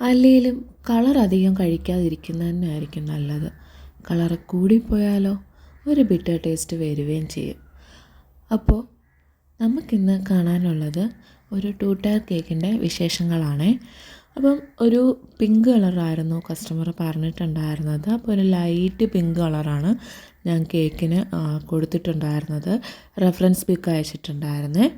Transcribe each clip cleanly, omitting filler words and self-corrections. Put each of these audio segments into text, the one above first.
അല്ലെങ്കിലും കളർ അധികം കഴിക്കാതിരിക്കുന്നത് തന്നെയായിരിക്കും നല്ലത്. കളർ കൂടിപ്പോയാലോ ഒരു ബിറ്റർ ടേസ്റ്റ് വരികയും ചെയ്യും. അപ്പോൾ നമുക്കിന്ന് കാണാനുള്ളത് ഒരു 2 ടയർ കേക്കിൻ്റെ വിശേഷങ്ങളാണ്. അപ്പം ഒരു പിങ്ക് കളറായിരുന്നു കസ്റ്റമർ പറഞ്ഞിട്ടുണ്ടായിരുന്നത്. അപ്പോൾ ഒരു ലൈറ്റ് പിങ്ക് കളറാണ് ഞാൻ കേക്കിന് കൊടുത്തിട്ടുണ്ടായിരുന്നത്. റെഫറൻസ് പിക്ക് അയച്ചിട്ടുണ്ടായിരുന്നേ.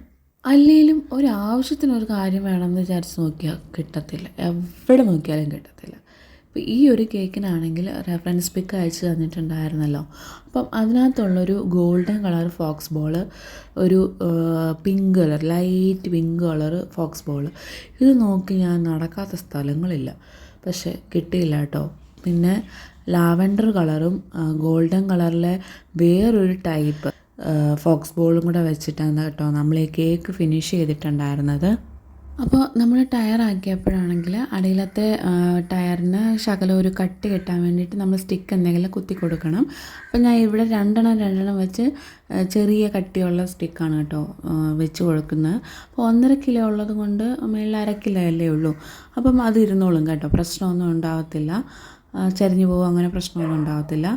അല്ലെങ്കിലും ഒരാവശ്യത്തിനൊരു കാര്യം വേണമെന്ന് വിചാരിച്ച് നോക്കിയാൽ കിട്ടത്തില്ല, എവിടെ നോക്കിയാലും കിട്ടത്തില്ല. ഇപ്പോൾ ഈ ഒരു കേക്കിനാണെങ്കിൽ റെഫറൻസ് പിക്ക് അയച്ചു തന്നിട്ടുണ്ടായിരുന്നല്ലോ. അപ്പം അതിനകത്തുള്ളൊരു ഗോൾഡൻ കളർ ഫോക്സ് ബോൾ, ഒരു pink colour light pink colour fox ball, ഇത് നോക്കി ഞാൻ നടക്കാത്ത സ്ഥലങ്ങളില്ല. പക്ഷേ കിട്ടിയില്ല കേട്ടോ. പിന്നെ ലാവൻഡർ കളറും ഗോൾഡൻ കളറിലെ വേറൊരു ടൈപ്പ് ഫോക്സ് ബോളും കൂടെ വെച്ചിട്ടാണ് കേട്ടോ നമ്മൾ ഈ കേക്ക് ഫിനിഷ് ചെയ്തിട്ടുണ്ടായിരുന്നത്. അപ്പോൾ നമ്മൾ ടയറാക്കിയപ്പോഴാണെങ്കിൽ അടിയിലത്തെ ടയറിന് ശകലം ഒരു കട്ടി കെട്ടാൻ വേണ്ടിയിട്ട് നമ്മൾ സ്റ്റിക്ക് എന്തെങ്കിലും കുത്തി കൊടുക്കണം. അപ്പോൾ ഞാൻ ഇവിടെ രണ്ടെണ്ണം വെച്ച് ചെറിയ കട്ടിയുള്ള സ്റ്റിക്കാണ് കേട്ടോ വെച്ച് കൊടുക്കുന്നത്. അപ്പോൾ 1.5 കിലോ ഉള്ളത് കൊണ്ട് മേളിൽ 1/2 കിലോ അല്ലേ ഉള്ളൂ. അപ്പം അത് ഇരുന്നോളും കേട്ടോ, പ്രശ്നമൊന്നും ഉണ്ടാകത്തില്ല, ചരിഞ്ഞു പോകും, അങ്ങനെ പ്രശ്നമൊന്നും ഉണ്ടാകത്തില്ല.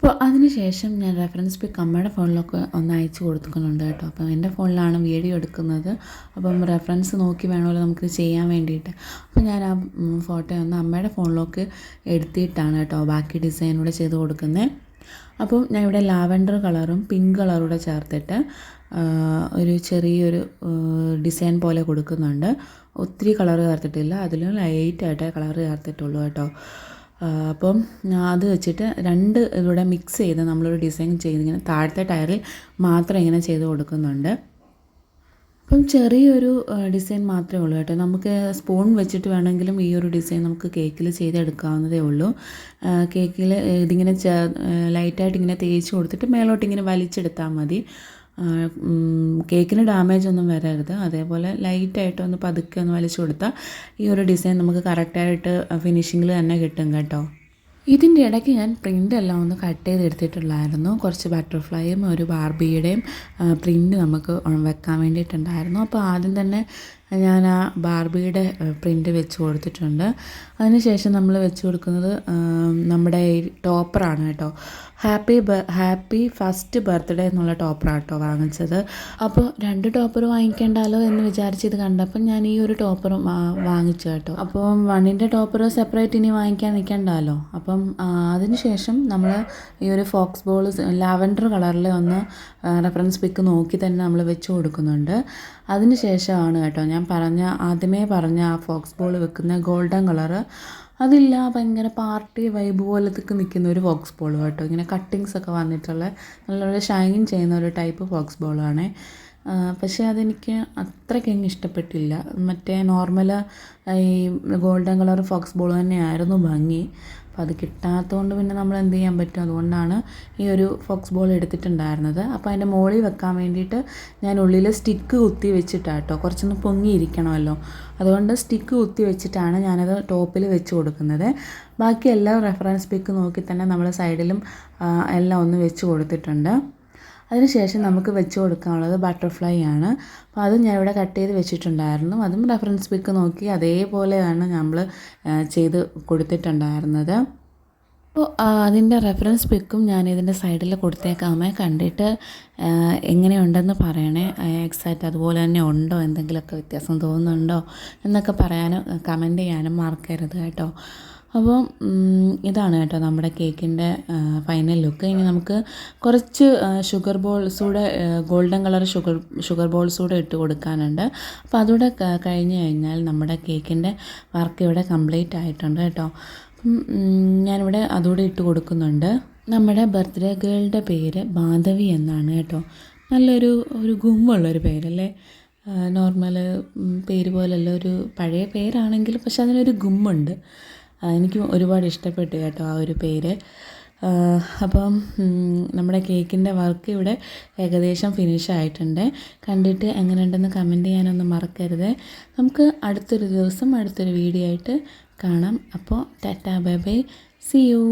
അപ്പോൾ അതിന് ശേഷം ഞാൻ റെഫറൻസ് പിക്ക് അമ്മയുടെ ഫോണിലൊക്കെ ഒന്ന് അയച്ചു കൊടുക്കുന്നുണ്ട് കേട്ടോ. അപ്പം എൻ്റെ ഫോണിലാണ് വീഡിയോ എടുക്കുന്നത്. അപ്പം റെഫറൻസ് നോക്കി വേണമല്ലോ നമുക്ക് ചെയ്യാൻ വേണ്ടിയിട്ട്. അപ്പോൾ ഞാൻ ആ ഫോട്ടോ ഒന്ന് അമ്മയുടെ ഫോണിലേക്ക് എടുത്തിട്ടാണ് കേട്ടോ ബാക്കി ഡിസൈൻ കൂടെ ചെയ്ത് കൊടുക്കുന്നത്. അപ്പം ഞാൻ ഇവിടെ ലാവൻഡർ കളറും പിങ്ക് കളറും കൂടെ ചേർത്തിട്ട് ഒരു ചെറിയൊരു ഡിസൈൻ പോലെ കൊടുക്കുന്നുണ്ട്. ഒത്തിരി കളർ ചേർത്തിട്ടില്ല, അതിലും ലൈറ്റായിട്ടേ കളർ ചേർത്തിട്ടുള്ളൂ കേട്ടോ. അപ്പം അത് വെച്ചിട്ട് ഇവിടെ മിക്സ് ചെയ്ത് നമ്മളൊരു ഡിസൈൻ ചെയ്ത് ഇങ്ങനെ താഴത്തെ ടയറിൽ മാത്രം ഇങ്ങനെ ചെയ്ത് കൊടുക്കുന്നുണ്ട്. അപ്പം ചെറിയൊരു ഡിസൈൻ മാത്രമേ ഉള്ളൂ കേട്ടോ. നമുക്ക് സ്പൂൺ വെച്ചിട്ട് വേണമെങ്കിലും ഈ ഒരു ഡിസൈൻ നമുക്ക് കേക്കിൽ ചെയ്തെടുക്കാവുന്നതേ ഉള്ളൂ. കേക്കിൽ ഇതിങ്ങനെ ലൈറ്റായിട്ട് ഇങ്ങനെ തേച്ച് കൊടുത്തിട്ട് മേലോട്ടിങ്ങനെ വലിച്ചെടുത്താൽ മതി. കേക്കിന് ഡാമേജ് ഒന്നും വരരുത്. അതേപോലെ ലൈറ്റായിട്ടൊന്ന് പതുക്കെ ഒന്ന് വലിച്ചു കൊടുത്താൽ ഈ ഒരു ഡിസൈൻ നമുക്ക് കറക്റ്റായിട്ട് ഫിനിഷിങ്ങിൽ തന്നെ കിട്ടും കേട്ടോ. ഇതിൻ്റെ ഇടയ്ക്ക് ഞാൻ പ്രിൻ്റ് എല്ലാം ഒന്ന് കട്ട് ചെയ്തെടുത്തിട്ടുള്ളായിരുന്നു. കുറച്ച് ബട്ടർഫ്ലൈയും ഒരു ബാർബിയുടെയും പ്രിൻ്റ് നമുക്ക് വെക്കാൻ വേണ്ടിയിട്ടുണ്ടായിരുന്നു. അപ്പോൾ ആദ്യം തന്നെ ഞാൻ ആ ബാർബിയുടെ പ്രിൻ്റ് വെച്ച് കൊടുത്തിട്ടുണ്ട്. അതിനുശേഷം നമ്മൾ വെച്ച് കൊടുക്കുന്നത് നമ്മുടെ ഈ ടോപ്പറാണ് കേട്ടോ. ഹാപ്പി ഫസ്റ്റ് ബർത്ത്ഡേ എന്നുള്ള ടോപ്പറാണ് കേട്ടോ വാങ്ങിച്ചത്. അപ്പോൾ 2 ടോപ്പർ വാങ്ങിക്കേണ്ടല്ലോ എന്ന് വിചാരിച്ച് ഇത് കണ്ടപ്പോൾ ഞാൻ ഈ ഒരു ടോപ്പർ വാങ്ങിച്ചു കേട്ടോ. അപ്പോൾ 1ൻ്റെ ടോപ്പർ സെപ്പറേറ്റ് ഇനി വാങ്ങിക്കാൻ നിൽക്കണ്ടല്ലോ. അപ്പം അതിനുശേഷം നമ്മൾ ഈ ഒരു ഫോക്സ് ബോൾ ലാവൻഡർ കളറിൽ ഒന്ന് റെഫറൻസ് പിക്ക് നോക്കി തന്നെ നമ്മൾ വെച്ച് കൊടുക്കുന്നുണ്ട്. അതിന് ശേഷമാണ് കേട്ടോ ഞാൻ ആദ്യമേ പറഞ്ഞ ആ ഫോക്സ് ബോൾ വെക്കുന്ന ഗോൾഡൻ കളറ്, അതില്ല ഭയങ്കര പാർട്ടി വൈബ് പോലത്തേക്ക് നിൽക്കുന്ന ഒരു ഫോക്സ് ബോൾ കേട്ടോ. ഇങ്ങനെ കട്ടിങ്സ് ഒക്കെ വന്നിട്ടുള്ള നല്ലൊരു ഷൈൻ ചെയ്യുന്ന ഒരു ടൈപ്പ് ഫോക്സ് ബോളാണ്. പക്ഷേ അതെനിക്ക് അത്രയ്ക്കങ്ങ് ഇഷ്ടപ്പെട്ടില്ല. മറ്റേ നോർമൽ ഈ ഗോൾഡൻ കളർ ഫോക്സ് ബോൾ തന്നെയായിരുന്നു ഭംഗി. അപ്പോൾ അത് കിട്ടാത്തതുകൊണ്ട് പിന്നെ നമ്മൾ എന്ത് ചെയ്യാൻ പറ്റും, അതുകൊണ്ടാണ് ഈ ഒരു ഫോക്സ് ബോൾ എടുത്തിട്ടുണ്ടായിരുന്നത്. അപ്പോൾ അതിൻ്റെ മുകളിൽ വെക്കാൻ വേണ്ടിയിട്ട് ഞാൻ ഉള്ളിൽ സ്റ്റിക്ക് കുത്തി വെച്ചിട്ടാട്ടോ, കുറച്ചൊന്ന് പൊങ്ങിയിരിക്കണമല്ലോ, അതുകൊണ്ട് സ്റ്റിക്ക് കുത്തി വെച്ചിട്ടാണ് ഞാനത് ടോപ്പിൽ വെച്ച് കൊടുക്കുന്നത്. ബാക്കി എല്ലാം റെഫറൻസ് പിക്ക് നോക്കി തന്നെ നമ്മൾ സൈഡിലും എല്ലാം ഒന്ന് വെച്ച് കൊടുത്തിട്ടുണ്ട്. അതിനുശേഷം നമുക്ക് വെച്ച് കൊടുക്കാനുള്ളത് ബട്ടർഫ്ലൈ ആണ്. അപ്പോൾ അതും ഞാൻ ഇവിടെ കട്ട് ചെയ്ത് വെച്ചിട്ടുണ്ടായിരുന്നു. അതും റെഫറൻസ് പിക്ക് നോക്കി അതേപോലെയാണ് നമ്മൾ ചെയ്ത് കൊടുത്തിട്ടുണ്ടായിരുന്നത്. അപ്പോൾ അതിൻ്റെ റെഫറൻസ് പിക്കും ഞാൻ ഇതിൻ്റെ സൈഡിൽ കൊടുത്തേക്കാമേ, കണ്ടിട്ട് എങ്ങനെയുണ്ടെന്ന് പറയണേ. എക്സാക്റ്റ് അതുപോലെ തന്നെ ഉണ്ടോ, എന്തെങ്കിലുമൊക്കെ വ്യത്യാസം തോന്നുന്നുണ്ടോ എന്നൊക്കെ പറയാനും കമൻറ്റ് ചെയ്യാനും മറക്കരുത് കേട്ടോ. അപ്പോൾ ഇതാണ് കേട്ടോ നമ്മുടെ കേക്കിൻ്റെ ഫൈനൽ ലുക്ക്. ഇനി നമുക്ക് കുറച്ച് ഷുഗർ ബോൾസ് കൂടെ, ഗോൾഡൻ കളർ ഷുഗർ ബോൾസ് കൂടെ ഇട്ട് കൊടുക്കാനുണ്ട്. അപ്പോൾ അതുകൂടെ കഴിഞ്ഞ് കഴിഞ്ഞാൽ നമ്മുടെ കേക്കിൻ്റെ വർക്ക് ഇവിടെ കംപ്ലീറ്റ് ആയിട്ടുണ്ട് കേട്ടോ. ഞാനിവിടെ അതുകൂടെ ഇട്ട് കൊടുക്കുന്നുണ്ട്. നമ്മുടെ ബർത്ത്ഡേ ഗേളുടെ പേര് മാധവി എന്നാണ് കേട്ടോ. നല്ലൊരു ഗുമ്മുള്ളൊരു പേരല്ലേ, നോർമൽ പേര് പോലല്ല, ഒരു പഴയ പേരാണെങ്കിൽ പക്ഷെ അതിനൊരു ഗുമ്മുണ്ട്. എനിക്ക് ഒരുപാട് ഇഷ്ടപ്പെട്ടു കേട്ടോ ആ ഒരു പേര്. അപ്പം നമ്മുടെ കേക്കിൻ്റെ വർക്ക് ഇവിടെ ഏകദേശം ഫിനിഷ് ആയിട്ടുണ്ട്. കണ്ടിട്ട് എങ്ങനെയുണ്ടെന്ന് കമൻറ്റ് ചെയ്യാനൊന്നും മറക്കരുത്. നമുക്ക് അടുത്തൊരു ദിവസം അടുത്തൊരു വീഡിയോ ആയിട്ട് കാണാം. അപ്പോൾ tata bye bye, see U.